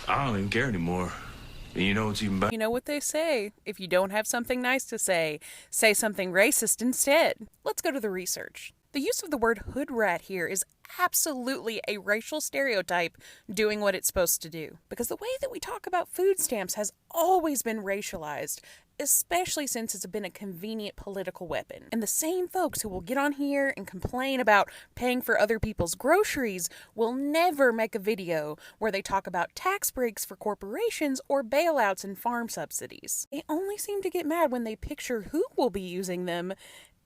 I don't even care anymore. And you know what's even better? You know what they say, if you don't have something nice to say something racist instead. Let's go to the research. The use of the word hood rat here is absolutely a racial stereotype doing what it's supposed to do. Because the way that we talk about food stamps has always been racialized, especially since it's been a convenient political weapon. And the same folks who will get on here and complain about paying for other people's groceries will never make a video where they talk about tax breaks for corporations or bailouts and farm subsidies. They only seem to get mad when they picture who will be using them,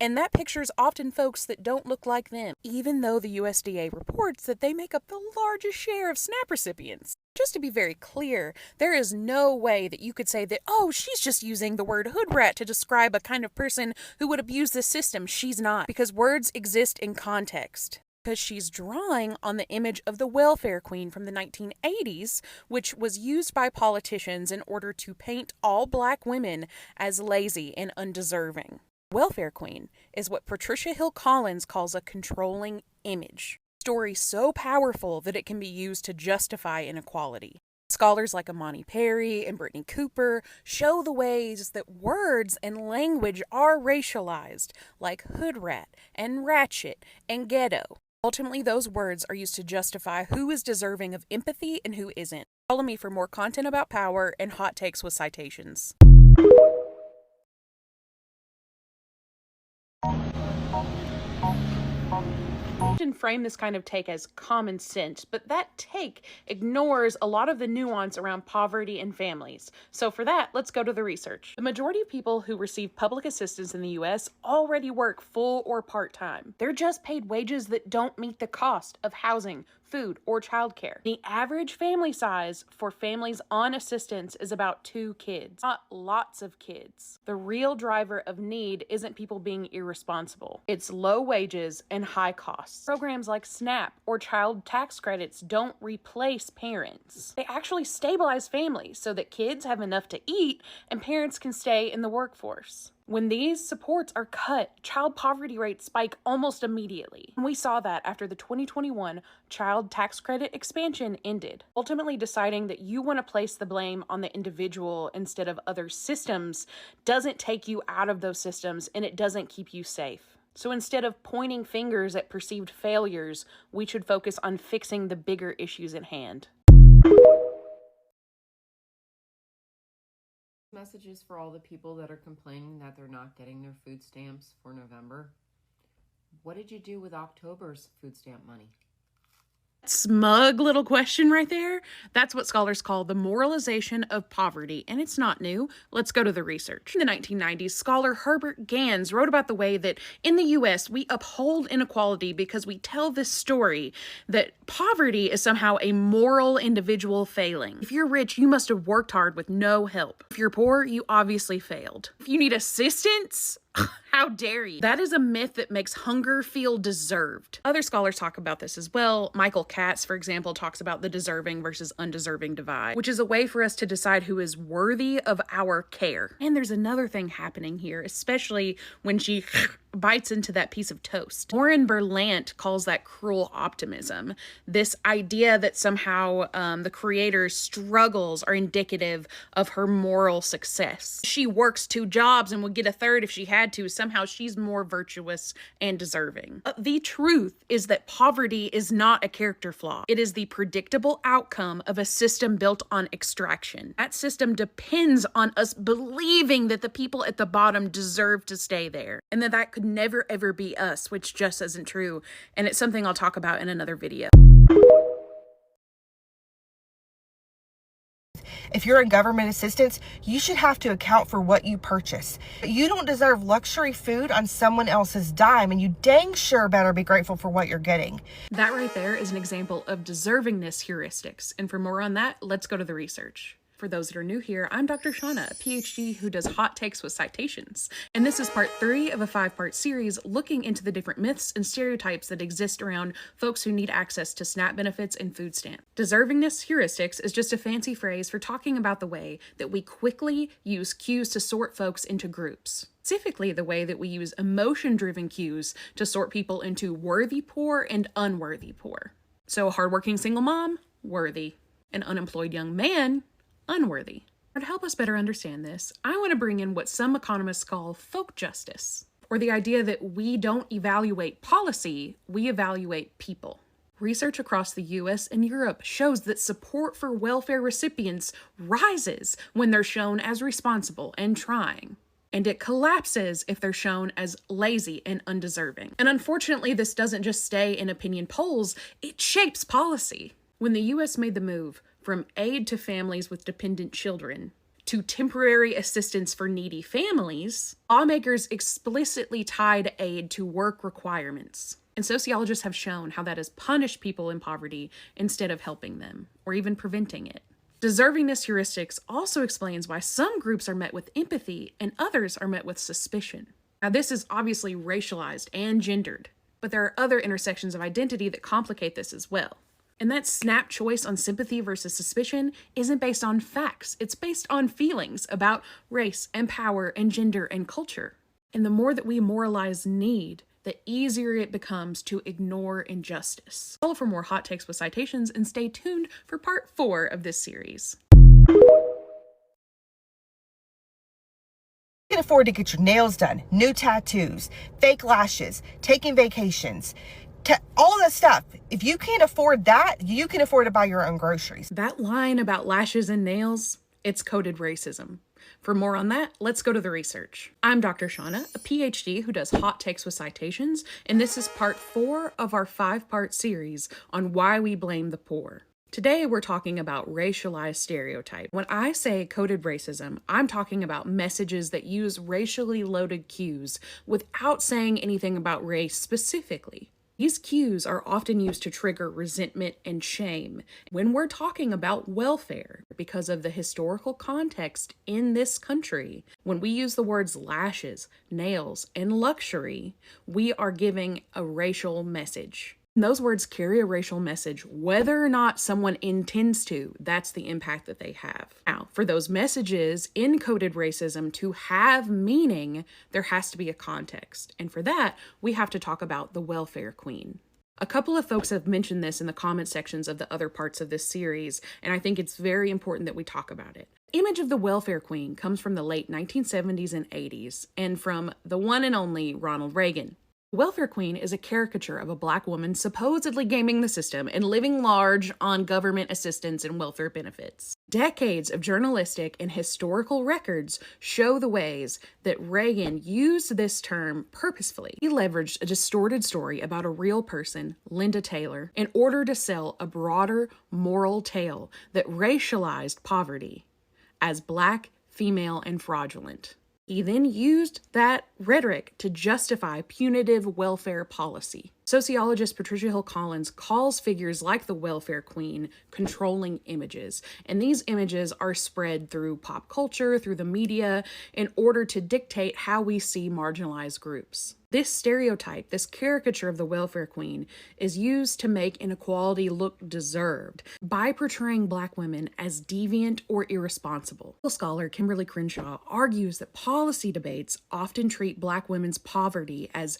and that picture is often folks that don't look like them, even though the USDA reports that they make up the largest share of SNAP recipients. Just to be very clear, there is no way that you could say that, oh, she's just using the word hood rat to describe a kind of person who would abuse this system. She's not, because words exist in context. Because she's drawing on the image of the welfare queen from the 1980s, which was used by politicians in order to paint all black women as lazy and undeserving. Welfare queen is what Patricia Hill Collins calls a controlling image. Story so powerful that it can be used to justify inequality. Scholars like Imani Perry and Brittany Cooper show the ways that words and language are racialized, like hood rat and ratchet and ghetto. Ultimately, those words are used to justify who is deserving of empathy and who isn't. Follow me for more content about power and hot takes with citations. Often frame this kind of take as common sense, but that take ignores a lot of the nuance around poverty and families. So for that, let's go to the research. The majority of people who receive public assistance in the US already work full or part-time. They're just paid wages that don't meet the cost of housing, food, or childcare. The average family size for families on assistance is about 2 kids, not lots of kids. The real driver of need isn't people being irresponsible. It's low wages and high costs. Programs like SNAP or child tax credits don't replace parents. They actually stabilize families so that kids have enough to eat and parents can stay in the workforce. When these supports are cut, child poverty rates spike almost immediately. And we saw that after the 2021 child tax credit expansion ended. Ultimately, deciding that you want to place the blame on the individual instead of other systems doesn't take you out of those systems, and it doesn't keep you safe. So instead of pointing fingers at perceived failures, we should focus on fixing the bigger issues at hand. Messages for all the people that are complaining that they're not getting their food stamps for November. What did you do with October's food stamp money? Smug little question right there. That's what scholars call the moralization of poverty, and it's not new. Let's go to the research. In the 1990s, scholar Herbert Gans wrote about the way that in the US we uphold inequality because we tell this story that poverty is somehow a moral individual failing. If you're rich, you must have worked hard with no help. If you're poor, you obviously failed. If you need assistance, how dare you? That is a myth that makes hunger feel deserved. Other scholars talk about this as well. Michael Katz, for example, talks about the deserving versus undeserving divide, which is a way for us to decide who is worthy of our care. And there's another thing happening here, especially when she bites into that piece of toast. Lauren Berlant calls that cruel optimism. This idea that somehow the creator's struggles are indicative of her moral success. She works 2 jobs and would get a third if she had to. Somehow she's more virtuous and deserving. The truth is that poverty is not a character flaw. It is the predictable outcome of a system built on extraction. That system depends on us believing that the people at the bottom deserve to stay there, and that could never ever be us, which just isn't true. And it's something I'll talk about in another video. If you're in government assistance, you should have to account for what you purchase. You don't deserve luxury food on someone else's dime, and you dang sure better be grateful for what you're getting. That right there is an example of deservingness heuristics. And for more on that, let's go to the research. For those that are new here, I'm Dr. Shauna, a PhD who does hot takes with citations. And this is part 3 of a 5-part series looking into the different myths and stereotypes that exist around folks who need access to SNAP benefits and food stamps. Deservingness heuristics is just a fancy phrase for talking about the way that we quickly use cues to sort folks into groups. Specifically, the way that we use emotion-driven cues to sort people into worthy poor and unworthy poor. So, hardworking single mom, worthy. An unemployed young man, unworthy. To help us better understand this, I want to bring in what some economists call folk justice, or the idea that we don't evaluate policy, we evaluate people. Research across the US and Europe shows that support for welfare recipients rises when they're shown as responsible and trying, and it collapses if they're shown as lazy and undeserving. And unfortunately, this doesn't just stay in opinion polls, it shapes policy. When the US made the move from aid to families with dependent children to temporary assistance for needy families, lawmakers explicitly tied aid to work requirements. And sociologists have shown how that has punished people in poverty instead of helping them, or even preventing it. Deservingness heuristics also explains why some groups are met with empathy and others are met with suspicion. Now, this is obviously racialized and gendered, but there are other intersections of identity that complicate this as well. And that snap choice on sympathy versus suspicion isn't based on facts. It's based on feelings about race and power and gender and culture. And the more that we moralize need, the easier it becomes to ignore injustice. Follow for more hot takes with citations and stay tuned for part 4 of this series. You can afford to get your nails done, new tattoos, fake lashes, taking vacations, all that stuff. If you can't afford that, you can afford to buy your own groceries. That line about lashes and nails, it's coded racism. For more on that, let's go to the research. I'm Dr. Shauna, a PhD who does hot takes with citations, and this is part 4 of our 5-part series on why we blame the poor. Today, we're talking about racialized stereotype. When I say coded racism, I'm talking about messages that use racially loaded cues without saying anything about race specifically. These cues are often used to trigger resentment and shame when we're talking about welfare because of the historical context in this country. When we use the words lashes, nails, and luxury, we are giving a racial message. And those words carry a racial message, whether or not someone intends to. That's the impact that they have. Now, for those messages in coded racism to have meaning, there has to be a context. And for that, we have to talk about the welfare queen. A couple of folks have mentioned this in the comment sections of the other parts of this series, and I think it's very important that we talk about it. The image of the welfare queen comes from the late 1970s and 80s, and from the one and only Ronald Reagan. The welfare queen is a caricature of a Black woman supposedly gaming the system and living large on government assistance and welfare benefits. Decades of journalistic and historical records show the ways that Reagan used this term purposefully. He leveraged a distorted story about a real person, Linda Taylor, in order to sell a broader moral tale that racialized poverty as Black, female, and fraudulent. He then used that rhetoric to justify punitive welfare policy. Sociologist Patricia Hill Collins calls figures like the welfare queen controlling images, and these images are spread through pop culture, through the media, in order to dictate how we see marginalized groups. This stereotype, this caricature of the welfare queen, is used to make inequality look deserved by portraying Black women as deviant or irresponsible. Scholar Kimberly Crenshaw argues that policy debates often treat Black women's poverty as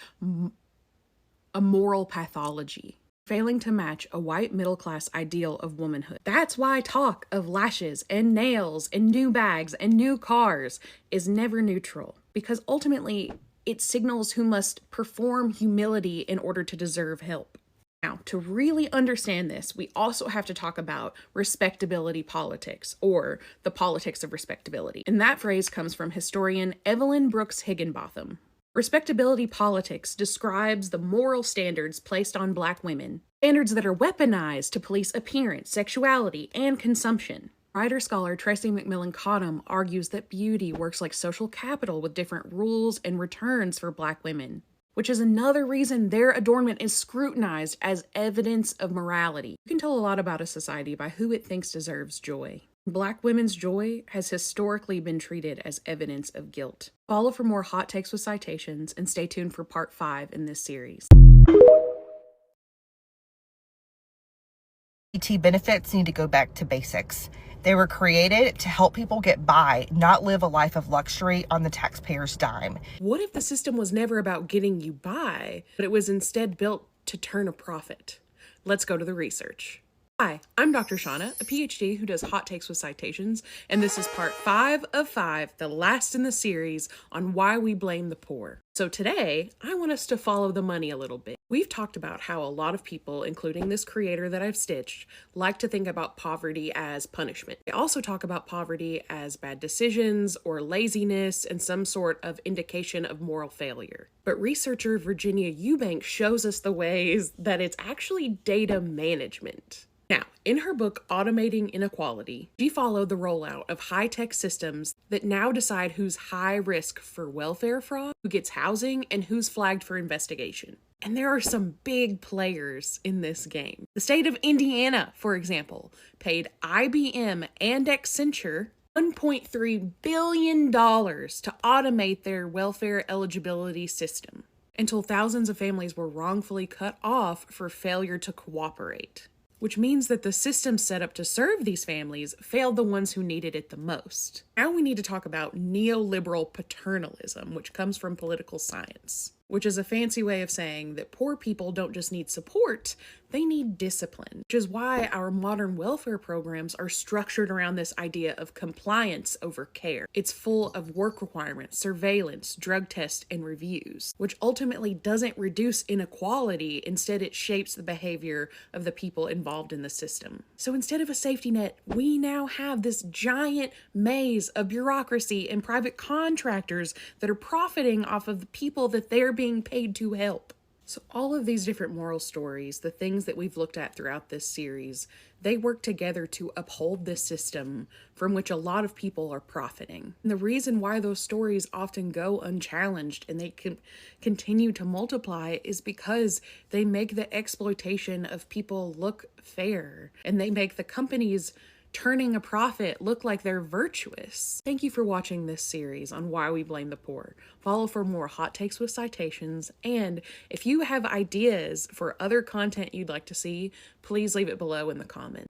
a moral pathology, failing to match a white middle-class ideal of womanhood. That's why talk of lashes and nails and new bags and new cars is never neutral, because ultimately it signals who must perform humility in order to deserve help. Now, to really understand this, we also have to talk about respectability politics, or the politics of respectability. And that phrase comes from historian Evelyn Brooks Higginbotham. Respectability politics describes the moral standards placed on Black women, standards that are weaponized to police appearance, sexuality, and consumption. Writer-scholar Tracy McMillan Cottom argues that beauty works like social capital with different rules and returns for Black women, which is another reason their adornment is scrutinized as evidence of morality. You can tell a lot about a society by who it thinks deserves joy. Black women's joy has historically been treated as evidence of guilt. Follow for more hot takes with citations, and stay tuned for part 5 in this series. ET benefits need to go back to basics. They were created to help people get by, not live a life of luxury on the taxpayer's dime. What if the system was never about getting you by, but it was instead built to turn a profit? Let's go to the research. Hi, I'm Dr. Shauna, a PhD who does hot takes with citations, and this is part 5 of 5, the last in the series, on why we blame the poor. So today, I want us to follow the money a little bit. We've talked about how a lot of people, including this creator that I've stitched, like to think about poverty as punishment. They also talk about poverty as bad decisions or laziness and some sort of indication of moral failure. But researcher Virginia Eubank shows us the ways that it's actually data management. Now, in her book, Automating Inequality, she followed the rollout of high-tech systems that now decide who's high risk for welfare fraud, who gets housing, and who's flagged for investigation. And there are some big players in this game. The state of Indiana, for example, paid IBM and Accenture $1.3 billion to automate their welfare eligibility system, until thousands of families were wrongfully cut off for failure to cooperate. Which means that the system set up to serve these families failed the ones who needed it the most. Now we need to talk about neoliberal paternalism, which comes from political science, which is a fancy way of saying that poor people don't just need support, they need discipline, which is why our modern welfare programs are structured around this idea of compliance over care. It's full of work requirements, surveillance, drug tests, and reviews, which ultimately doesn't reduce inequality, instead it shapes the behavior of the people involved in the system. So instead of a safety net, we now have this giant maze of bureaucracy and private contractors that are profiting off of the people that they're being paid to help. So all of these different moral stories, the things that we've looked at throughout this series, they work together to uphold this system from which a lot of people are profiting. And the reason why those stories often go unchallenged and they can continue to multiply is because they make the exploitation of people look fair, and they make the companies turning a profit look like they're virtuous. Thank you for watching this series on why we blame the poor. Follow for more hot takes with citations, and if you have ideas for other content you'd like to see, please leave it below in the comments.